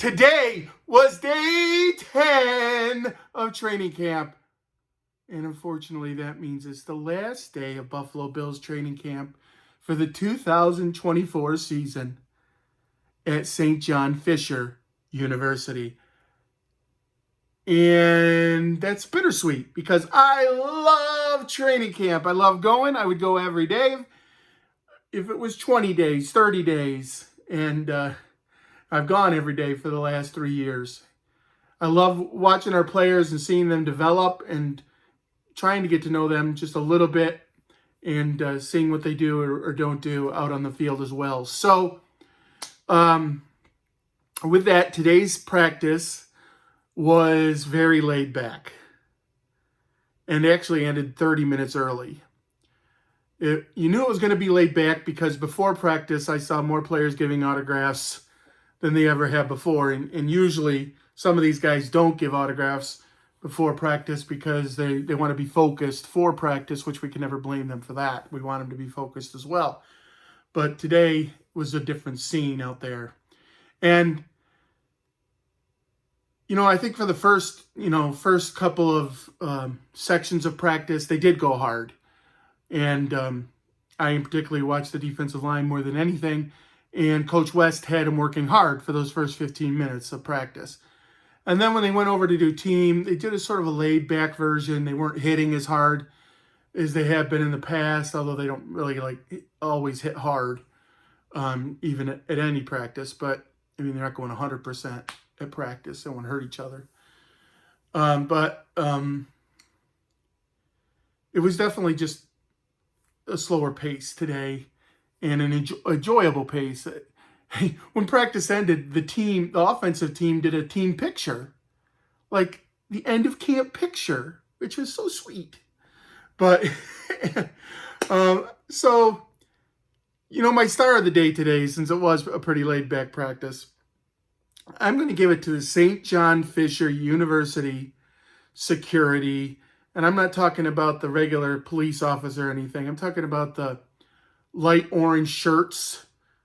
Today was day 10 of training camp. And unfortunately, that means it's the last day of Buffalo Bills training camp for the 2024 season at St. John Fisher University. And that's bittersweet because I love training camp. I love going. I would go every day if it was 20 days, 30 days. And I've gone every day for the last 3 years. I love watching our players and seeing them develop and trying to get to know them just a little bit and seeing what they do or don't do out on the field as well. So with that, today's practice was very laid back and actually ended 30 minutes early. You knew it was going to be laid back because before practice, I saw more players giving autographs than they ever have before. And usually some of these guys don't give autographs before practice because they want to be focused for practice, which we can never blame them for that. We want them to be focused as well. But today was a different scene out there. And I think for the first couple of sections of practice, they did go hard. And I particularly watched the defensive line more than anything. And Coach West had them working hard for those first 15 minutes of practice. And then when they went over to do team, they did a sort of a laid-back version. They weren't hitting as hard as they have been in the past, although they don't really always hit hard, even at any practice. But, they're not going 100% at practice. They won't hurt each other. But it was definitely just a slower pace today and an enjoyable pace. When practice ended, the offensive team did a team picture, like the end of camp picture, which was so sweet. But so, my star of the day today, since it was a pretty laid back practice, I'm going to give it to the St. John Fisher University security. And I'm not talking about the regular police officer or anything. I'm talking about the light orange shirts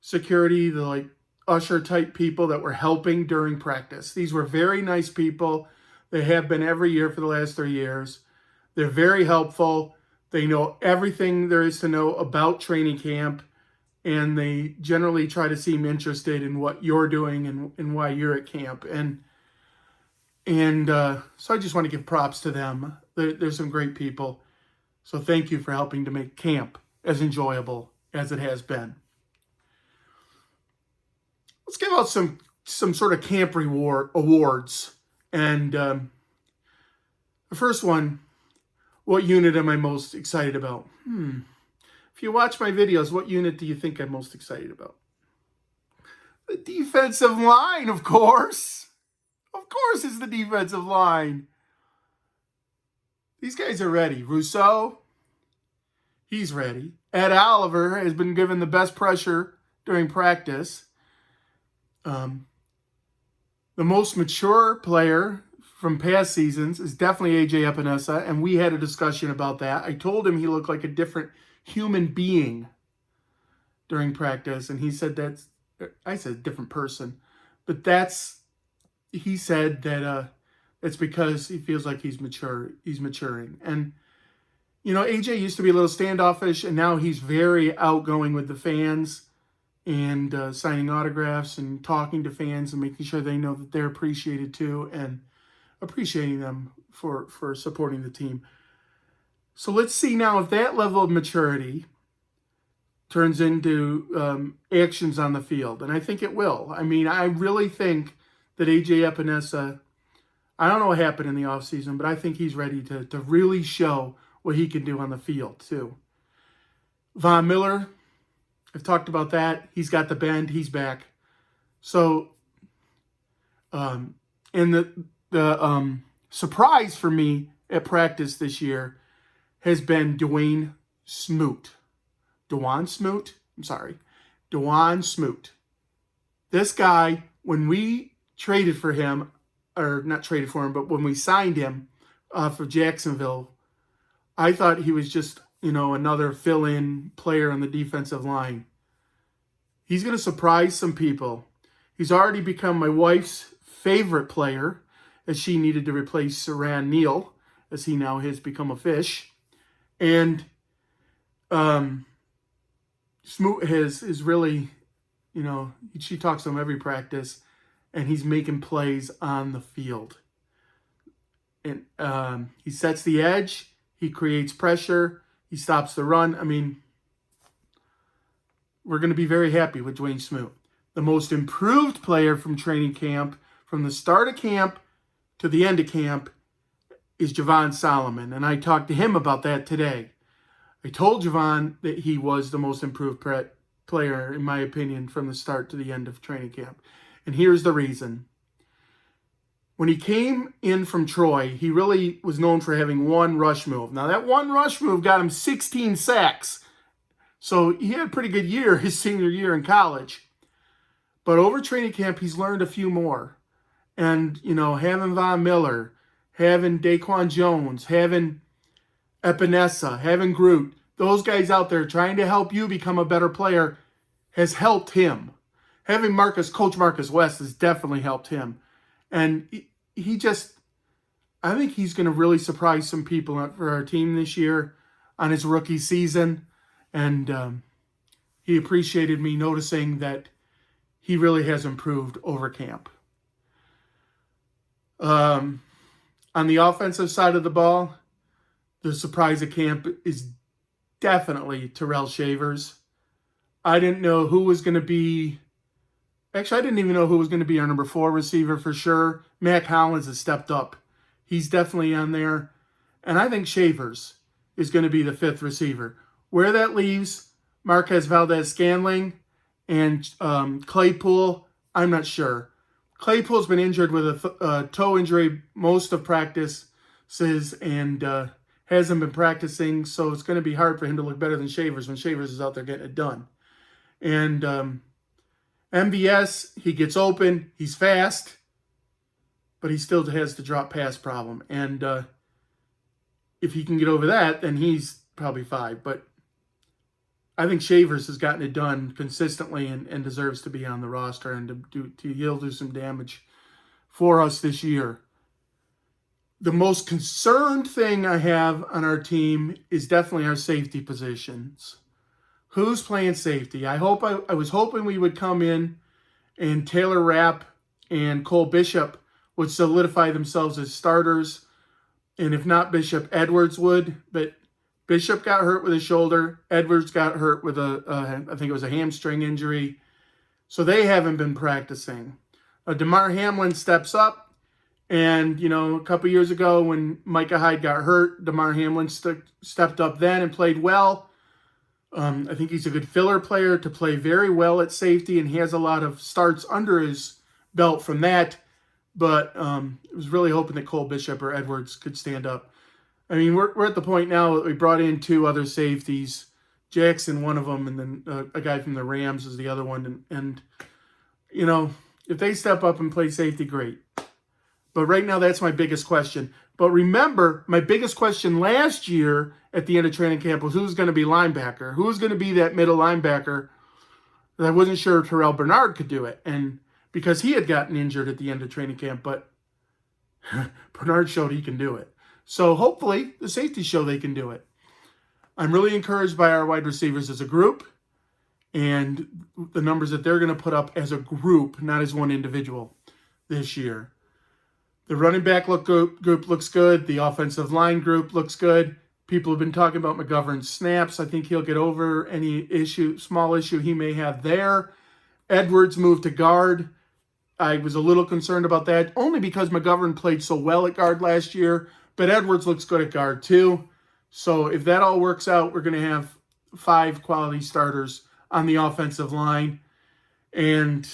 security, the usher type people that were helping during practice. These were very nice people. They have been every year for the last 3 years. They're very helpful. They know everything there is to know about training camp. And they generally try to seem interested in what you're doing and why you're at camp. And so I just want to give props to them. There's some great people. So thank you for helping to make camp as enjoyable as it has been. Let's give out some sort of camp awards. And the first one, what unit am I most excited about? If you watch my videos, what unit do you think I'm most excited about? The defensive line, of course. Of course it's the defensive line. These guys are ready. Rousseau, he's ready. Ed Oliver has been given the best pressure during practice. The most mature player from past seasons is definitely AJ Epinesa, and we had a discussion about that. I told him he looked like a different human being during practice, and he said I said different person, but he said that it's because he feels like he's maturing. And AJ used to be a little standoffish, and now he's very outgoing with the fans and signing autographs and talking to fans and making sure they know that they're appreciated too, and appreciating them for supporting the team. So let's see now if that level of maturity turns into actions on the field. And I think it will. I really think that AJ Epinesa, I don't know what happened in the offseason, but I think he's ready to really show what he can do on the field too. Von Miller, I've talked about that. He's got the bend. He's back. So, and the surprise for me at practice this year has been Dawon Smoot. This guy, when we traded for him, or not traded for him, but when we signed him for Jacksonville, I thought he was just, another fill-in player on the defensive line. He's going to surprise some people. He's already become my wife's favorite player, as she needed to replace Saran Neal, as he now has become a fish. And Smoot is really, she talks to him every practice, and he's making plays on the field. And he sets the edge, he creates pressure, he stops the run. I mean, we're going to be very happy with Dwayne Smoot. The most improved player from training camp, from the start of camp to the end of camp, is Javon Solomon. And I talked to him about that today. I told Javon that he was the most improved player, in my opinion, from the start to the end of training camp. And here's the reason. When he came in from Troy, he really was known for having one rush move. Now, that one rush move got him 16 sacks. So he had a pretty good year his senior year in college. But over training camp, he's learned a few more. And, having Von Miller, having Daquan Jones, having Epinesa, having Groot, those guys out there trying to help you become a better player has helped him. Having Coach Marcus West has definitely helped him. And I think he's going to really surprise some people for our team this year on his rookie season. And he appreciated me noticing that he really has improved over camp. On the offensive side of the ball, the surprise of camp is definitely Terrell Shavers. I didn't know who was going to be... Actually, I didn't even know who was going to be our number 4 receiver for sure. Mac Hollins has stepped up. He's definitely on there. And I think Shavers is going to be the 5th receiver. Where that leaves Marquez Valdez-Scantling and Claypool, I'm not sure. Claypool's been injured with a toe injury most of practices and hasn't been practicing, so it's going to be hard for him to look better than Shavers when Shavers is out there getting it done. And MVS, he gets open, he's fast, but he still has the drop pass problem. And if he can get over that, then he's probably 5. But I think Shavers has gotten it done consistently and deserves to be on the roster, and he'll do some damage for us this year. The most concerned thing I have on our team is definitely our safety positions. Who's playing safety? I was hoping we would come in and Taylor Rapp and Cole Bishop would solidify themselves as starters. And if not Bishop, Edwards would. But Bishop got hurt with his shoulder. Edwards got hurt with I think it was a hamstring injury. So they haven't been practicing. DeMar Hamlin steps up. And, a couple years ago when Micah Hyde got hurt, DeMar Hamlin stepped up then and played well. I think he's a good filler player to play very well at safety, and he has a lot of starts under his belt from that. But I was really hoping that Cole Bishop or Edwards could stand up. I mean, we're at the point now that we brought in 2 other safeties. Jackson, one of them, and then a guy from the Rams is the other one. And if they step up and play safety, great. But right now, that's my biggest question. But remember, my biggest question last year at the end of training camp was who's going to be linebacker? Who's going to be that middle linebacker? And I wasn't sure if Terrell Bernard could do it. And because he had gotten injured at the end of training camp, but Bernard showed he can do it. So hopefully the safeties show they can do it. I'm really encouraged by our wide receivers as a group and the numbers that they're going to put up as a group, not as one individual this year. The running back group looks good. The offensive line group looks good. People have been talking about McGovern's snaps. I think he'll get over any small issue he may have there. Edwards moved to guard. I was a little concerned about that, only because McGovern played so well at guard last year, but Edwards looks good at guard too. So if that all works out, we're going to have 5 quality starters on the offensive line. And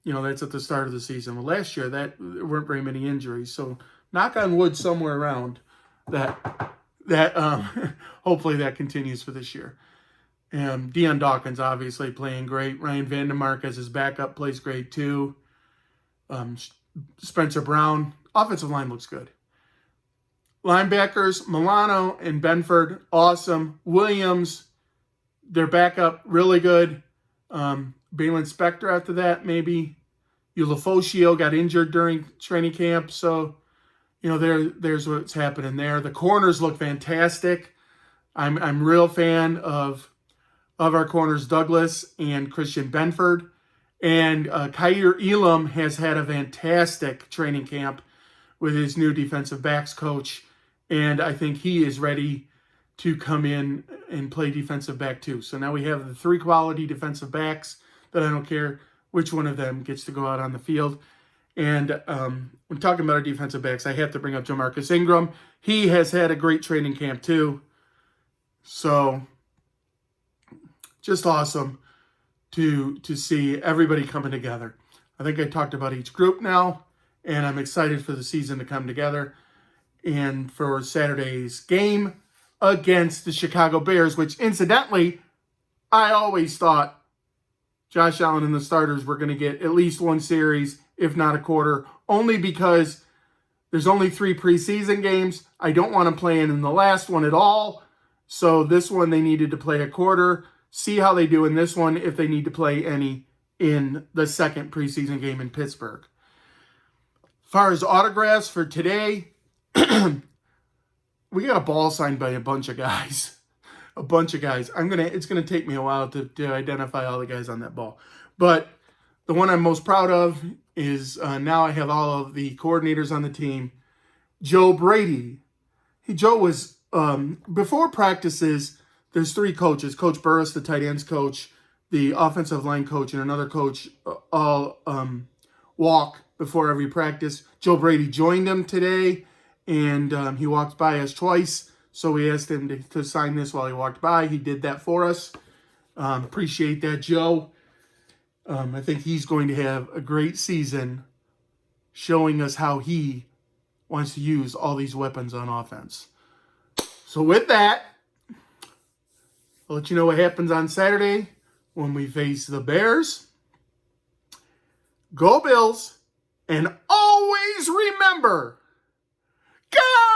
that's at the start of the season. Well, last year there weren't very many injuries, so knock on wood somewhere around that hopefully that continues for this year. Deion Dawkins obviously playing great. Ryan Vandemark as his backup plays great too. Spencer Brown, offensive line looks good. Linebackers, Milano and Benford, awesome. Williams, their backup, really good. Balin Spector after that, maybe. Ulafosio got injured during training camp, so there's what's happening there. The corners look fantastic. I'm real fan of our corners, Douglas and Christian Benford. And Kyer Elam has had a fantastic training camp with his new defensive backs coach. And I think he is ready to come in and play defensive back too. So now we have the 3 quality defensive backs that I don't care which one of them gets to go out on the field. And when talking about our defensive backs, I have to bring up Jamarcus Ingram. He has had a great training camp too. So just awesome to see everybody coming together. I think I talked about each group now, and I'm excited for the season to come together and for Saturday's game against the Chicago Bears, which incidentally, I always thought Josh Allen and the starters were going to get at least one series, if not a quarter, only because there's only 3 preseason games. I don't want to play in the last one at all. So this one they needed to play a quarter. See how they do in this one if they need to play any in the second preseason game in Pittsburgh. As far as autographs for today, we got a ball signed by a bunch of guys. A bunch of guys. It's gonna take me a while to identify all the guys on that ball. But the one I'm most proud of is now I have all of the coordinators on the team. Joe Brady. Joe was before practices. There's 3 coaches: Coach Burris, the tight ends coach, the offensive line coach, and another coach all walk before every practice. Joe Brady joined them today, and he walked by us twice. So we asked him to sign this while he walked by. He did that for us. Appreciate that, Joe. I think he's going to have a great season showing us how he wants to use all these weapons on offense. So with that, I'll let you know what happens on Saturday when we face the Bears. Go Bills, and always remember, go!